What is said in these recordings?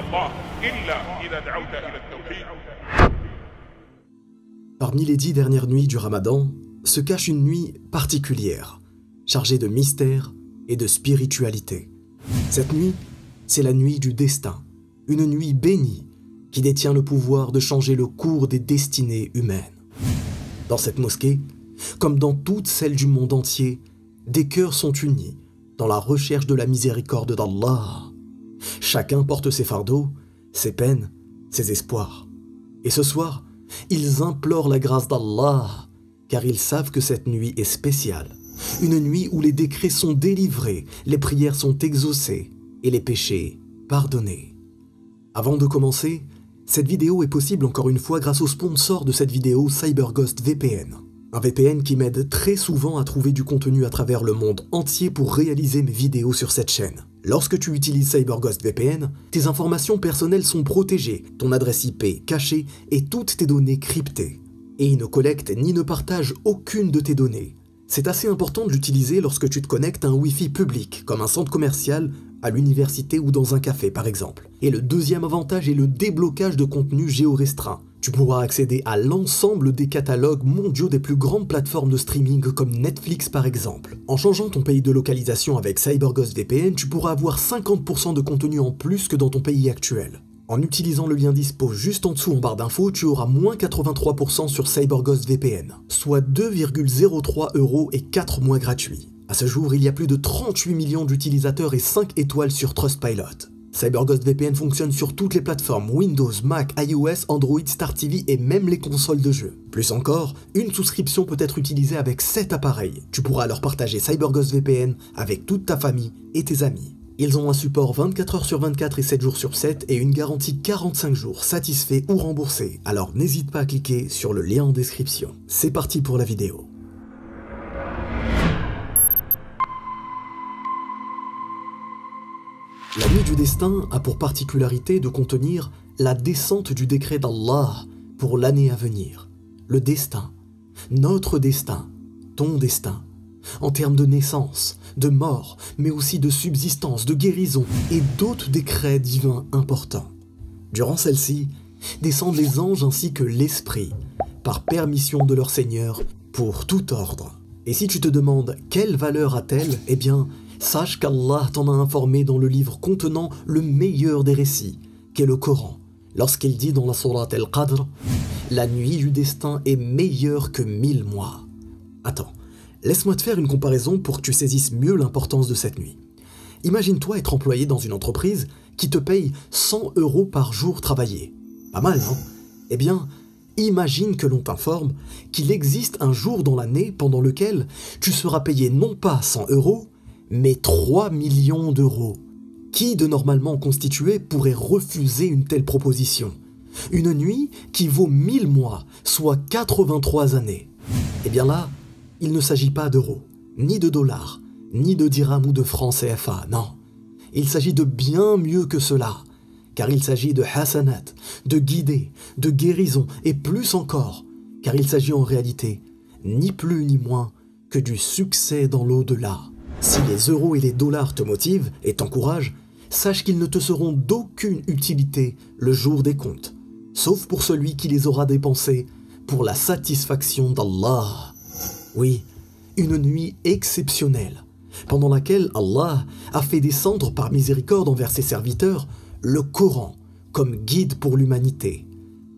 الله إلا إذا دعوت إلى التوحيد. Parmi les 10 dernières nuits du Ramadan se cache une nuit particulière, chargée de mystère et de spiritualité. Cette nuit, c'est la nuit du destin, une nuit bénie qui détient le pouvoir de changer le cours des destinées humaines. Dans cette mosquée, comme dans toutes celles du monde entier, des cœurs sont unis dans la recherche de la miséricorde d'Allah. Chacun porte ses fardeaux, ses peines, ses espoirs. Et ce soir, ils implorent la grâce d'Allah, car ils savent que cette nuit est spéciale. Une nuit où les décrets sont délivrés, les prières sont exaucées et les péchés pardonnés. Avant de commencer, cette vidéo est possible encore une fois grâce au sponsor de cette vidéo, CyberGhost VPN. Un VPN qui m'aide très souvent à trouver du contenu à travers le monde entier pour réaliser mes vidéos sur cette chaîne. Lorsque tu utilises CyberGhost VPN, tes informations personnelles sont protégées, ton adresse IP cachée et toutes tes données cryptées. Et il ne collecte ni ne partage aucune de tes données. C'est assez important de l'utiliser lorsque tu te connectes à un Wi-Fi public, comme un centre commercial, à l'université ou dans un café par exemple. Et le deuxième avantage est le déblocage de contenu géorestreint. Tu pourras accéder à l'ensemble des catalogues mondiaux des plus grandes plateformes de streaming comme Netflix par exemple. En changeant ton pays de localisation avec CyberGhost VPN, tu pourras avoir 50% de contenu en plus que dans ton pays actuel. En utilisant le lien dispo juste en dessous en barre d'infos, tu auras moins 83% sur CyberGhost VPN, soit 2,03 € et 4 mois gratuits. À ce jour, il y a plus de 38 millions d'utilisateurs et 5 étoiles sur Trustpilot. CyberGhost VPN fonctionne sur toutes les plateformes Windows, Mac, iOS, Android, Star TV et même les consoles de jeux. Plus encore, une souscription peut être utilisée avec 7 appareils. Tu pourras alors partager CyberGhost VPN avec toute ta famille et tes amis. Ils ont un support 24 heures sur 24 et 7 jours sur 7 et une garantie 45 jours satisfait ou remboursé. Alors n'hésite pas à cliquer sur le lien en description. C'est parti pour la vidéo. La nuit du destin a pour particularité de contenir la descente du décret d'Allah pour l'année à venir. Le destin, notre destin, ton destin, en termes de naissance, de mort, mais aussi de subsistance, de guérison et d'autres décrets divins importants. Durant celle-ci, descendent les anges ainsi que l'esprit, par permission de leur Seigneur, pour tout ordre. Et si tu te demandes quelle valeur a-t-elle, eh bien, sache qu'Allah t'en a informé dans le livre contenant le meilleur des récits, qu'est le Coran, lorsqu'il dit dans la sourate Al-Qadr « La nuit du destin est meilleure que 1000 mois ». Attends, laisse-moi te faire une comparaison pour que tu saisisses mieux l'importance de cette nuit. Imagine-toi être employé dans une entreprise qui te paye 100 € par jour travaillé. Pas mal, non? Eh bien, imagine que l'on t'informe qu'il existe un jour dans l'année pendant lequel tu seras payé non pas 100 €, mais 3 millions d'euros. Qui de normalement constitué pourrait refuser une telle proposition? Une nuit qui vaut 1000 mois, soit 83 années. Eh bien là, il ne s'agit pas d'euros, ni de dollars, ni de dirhams ou de francs CFA, non. Il s'agit de bien mieux que cela, car il s'agit de hasanat, de guidée, de guérison, et plus encore, car il s'agit en réalité, ni plus ni moins, que du succès dans l'au-delà. Si les euros et les dollars te motivent et t'encouragent, sache qu'ils ne te seront d'aucune utilité le jour des comptes, sauf pour celui qui les aura dépensés pour la satisfaction d'Allah. Oui, une nuit exceptionnelle, pendant laquelle Allah a fait descendre par miséricorde envers ses serviteurs le Coran comme guide pour l'humanité,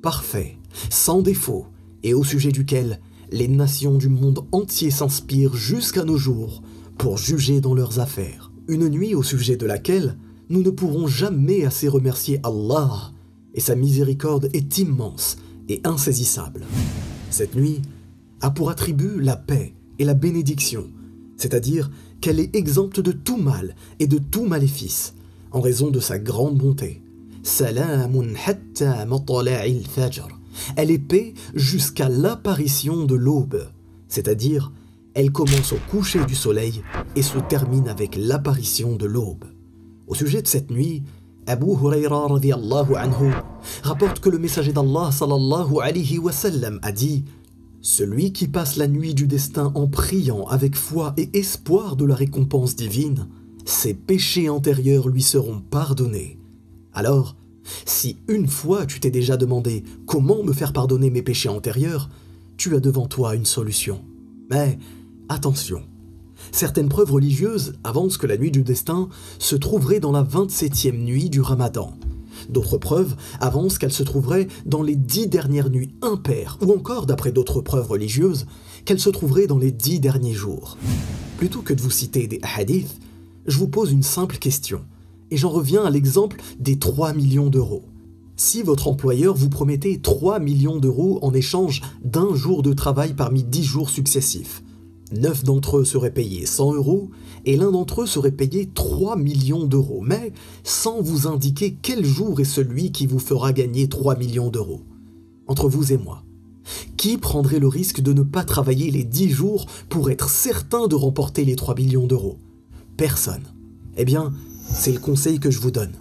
parfait, sans défaut, et au sujet duquel les nations du monde entier s'inspirent jusqu'à nos jours pour juger dans leurs affaires. Une nuit au sujet de laquelle nous ne pourrons jamais assez remercier Allah, et sa miséricorde est immense et insaisissable. Cette nuit a pour attribut la paix et la bénédiction, c'est-à-dire qu'elle est exempte de tout mal et de tout maléfice, en raison de sa grande bonté. Salamun hatta matla'il fajr. Elle est paix jusqu'à l'apparition de l'aube, c'est-à-dire elle commence au coucher du soleil et se termine avec l'apparition de l'aube. Au sujet de cette nuit, Abu Hurayra radiyallahu anhu rapporte que le messager d'Allah sallallahu alayhi wa sallam a dit « Celui qui passe la nuit du destin en priant avec foi et espoir de la récompense divine, ses péchés antérieurs lui seront pardonnés. Alors, Si une fois tu t'es déjà demandé comment me faire pardonner mes péchés antérieurs, tu as devant toi une solution. Mais attention, certaines preuves religieuses avancent que la nuit du destin se trouverait dans la 27e nuit du Ramadan. D'autres preuves avancent qu'elle se trouverait dans les 10 dernières nuits impaires, ou encore, d'après d'autres preuves religieuses, qu'elle se trouverait dans les 10 derniers jours. Plutôt que de vous citer des hadiths, je vous pose une simple question, et j'en reviens à l'exemple des 3 millions d'euros. Si votre employeur vous promettait 3 millions d'euros en échange d'un jour de travail parmi 10 jours successifs, 9 d'entre eux seraient payés 100 euros et l'un d'entre eux serait payé 3 millions d'euros, mais sans vous indiquer quel jour est celui qui vous fera gagner 3 millions d'euros. Entre vous et moi, qui prendrait le risque de ne pas travailler les 10 jours pour être certain de remporter les 3 millions d'euros? Personne. Eh bien, c'est le conseil que je vous donne.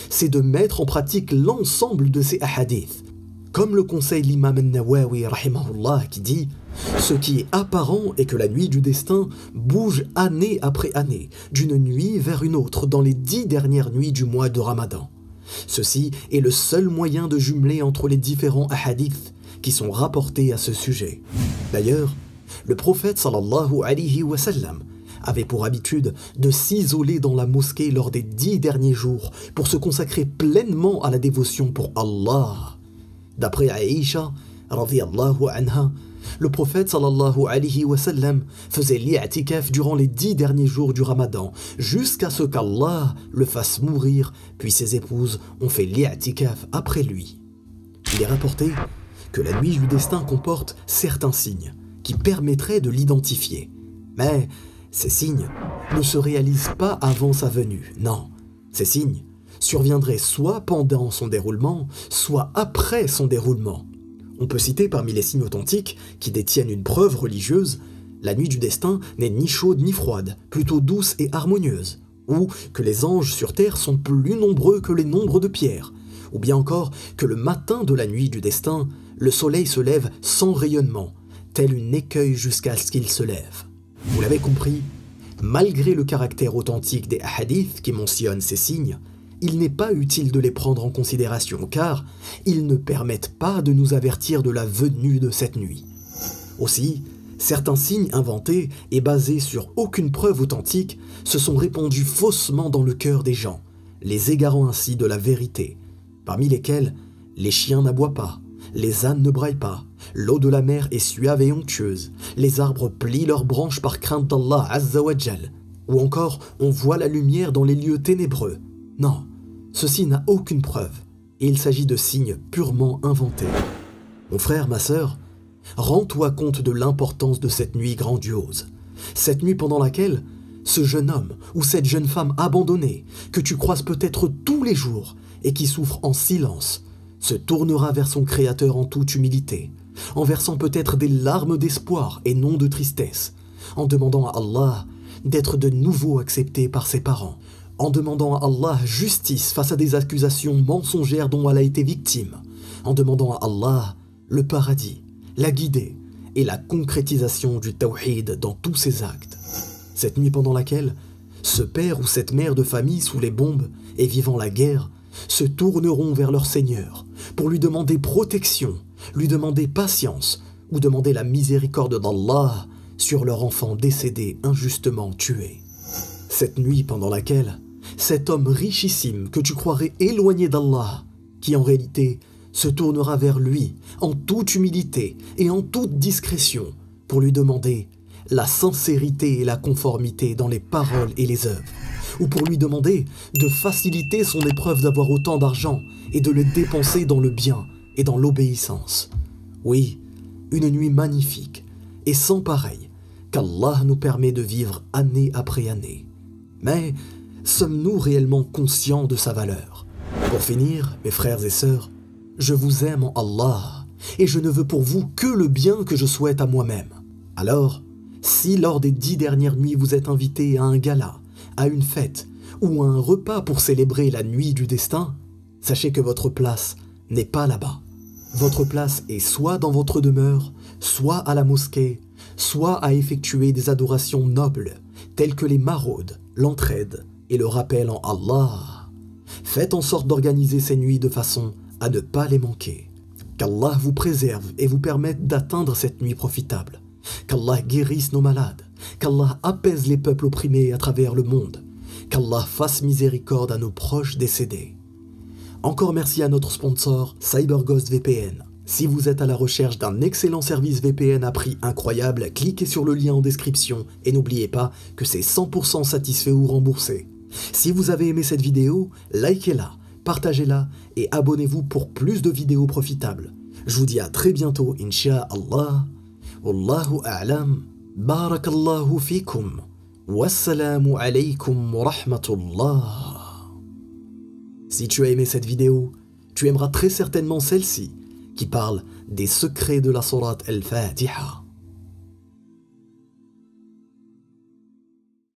C'est de mettre en pratique l'ensemble de ces hadiths. Comme le conseille l'imam al-Nawawi rahimahullah qui dit « Ce qui est apparent est que la nuit du destin bouge année après année, d'une nuit vers une autre dans les 10 dernières nuits du mois de Ramadan. Ceci est le seul moyen de jumeler entre les différents hadiths qui sont rapportés à ce sujet. » D'ailleurs, le prophète sallallahu alayhi wa sallam avait pour habitude de s'isoler dans la mosquée lors des 10 derniers jours pour se consacrer pleinement à la dévotion pour Allah. D'après Aïcha, radhiyallahu anha, le prophète sallallahu alayhi wa sallam faisait l'i'tikaf durant les 10 derniers jours du Ramadan, jusqu'à ce qu'Allah le fasse mourir, puis ses épouses ont fait l'i'tikaf après lui. Il est rapporté que la nuit du destin comporte certains signes qui permettraient de l'identifier. Mais ces signes ne se réalisent pas avant sa venue, non. Ces signes surviendraient soit pendant son déroulement, soit après son déroulement. On peut citer parmi les signes authentiques qui détiennent une preuve religieuse, la nuit du destin n'est ni chaude ni froide, plutôt douce et harmonieuse, ou que les anges sur terre sont plus nombreux que les nombres de pierres, ou bien encore que le matin de la nuit du destin, le soleil se lève sans rayonnement, tel une écueil jusqu'à ce qu'il se lève. Vous l'avez compris, malgré le caractère authentique des hadiths qui mentionnent ces signes, il n'est pas utile de les prendre en considération car ils ne permettent pas de nous avertir de la venue de cette nuit. Aussi, certains signes inventés et basés sur aucune preuve authentique se sont répandus faussement dans le cœur des gens, les égarant ainsi de la vérité, parmi lesquels les chiens n'aboient pas, les ânes ne braillent pas, l'eau de la mer est suave et onctueuse, les arbres plient leurs branches par crainte d'Allah Azza wa Jal, ou encore on voit la lumière dans les lieux ténébreux. Non, ceci n'a aucune preuve, et il s'agit de signes purement inventés. Mon frère, ma sœur, rends-toi compte de l'importance de cette nuit grandiose, cette nuit pendant laquelle ce jeune homme ou cette jeune femme abandonnée, que tu croises peut-être tous les jours et qui souffre en silence, se tournera vers son Créateur en toute humilité, en versant peut-être des larmes d'espoir et non de tristesse, en demandant à Allah d'être de nouveau accepté par ses parents, en demandant à Allah justice face à des accusations mensongères dont elle a été victime, en demandant à Allah le paradis, la guidée et la concrétisation du tawhid dans tous ses actes. Cette nuit pendant laquelle ce père ou cette mère de famille sous les bombes et vivant la guerre se tourneront vers leur Seigneur pour lui demander protection, lui demander patience ou demander la miséricorde d'Allah sur leur enfant décédé injustement tué. Cette nuit pendant laquelle cet homme richissime que tu croirais éloigné d'Allah, qui en réalité se tournera vers lui en toute humilité et en toute discrétion pour lui demander la sincérité et la conformité dans les paroles et les œuvres, ou pour lui demander de faciliter son épreuve d'avoir autant d'argent et de le dépenser dans le bien et dans l'obéissance. Oui, une nuit magnifique et sans pareil qu'Allah nous permet de vivre année après année. Mais sommes-nous réellement conscients de sa valeur? Pour finir, mes frères et sœurs, je vous aime en Allah et je ne veux pour vous que le bien que je souhaite à moi-même. Alors, si lors des 10 dernières nuits vous êtes invité à un gala, à une fête ou à un repas pour célébrer la nuit du destin, sachez que votre place n'est pas là-bas. Votre place est soit dans votre demeure, soit à la mosquée, soit à effectuer des adorations nobles, telles que les maraudes, l'entraide et le rappel en Allah. Faites en sorte d'organiser ces nuits de façon à ne pas les manquer. Qu'Allah vous préserve et vous permette d'atteindre cette nuit profitable. Qu'Allah guérisse nos malades. Qu'Allah apaise les peuples opprimés à travers le monde. Qu'Allah fasse miséricorde à nos proches décédés. Encore merci à notre sponsor CyberGhost VPN. Si vous êtes à la recherche d'un excellent service VPN à prix incroyable, cliquez sur le lien en description et n'oubliez pas que c'est 100% satisfait ou remboursé. Si vous avez aimé cette vidéo, likez-la, partagez-la et abonnez-vous pour plus de vidéos profitables. Je vous dis à très bientôt, Inch'Allah. Wallahu a'lam. Barakallahu fikum. Wassalamu alaykum wa rahmatullah. Si tu as aimé cette vidéo, tu aimeras très certainement celle-ci, qui parle des secrets de la sourate Al-Fatiha.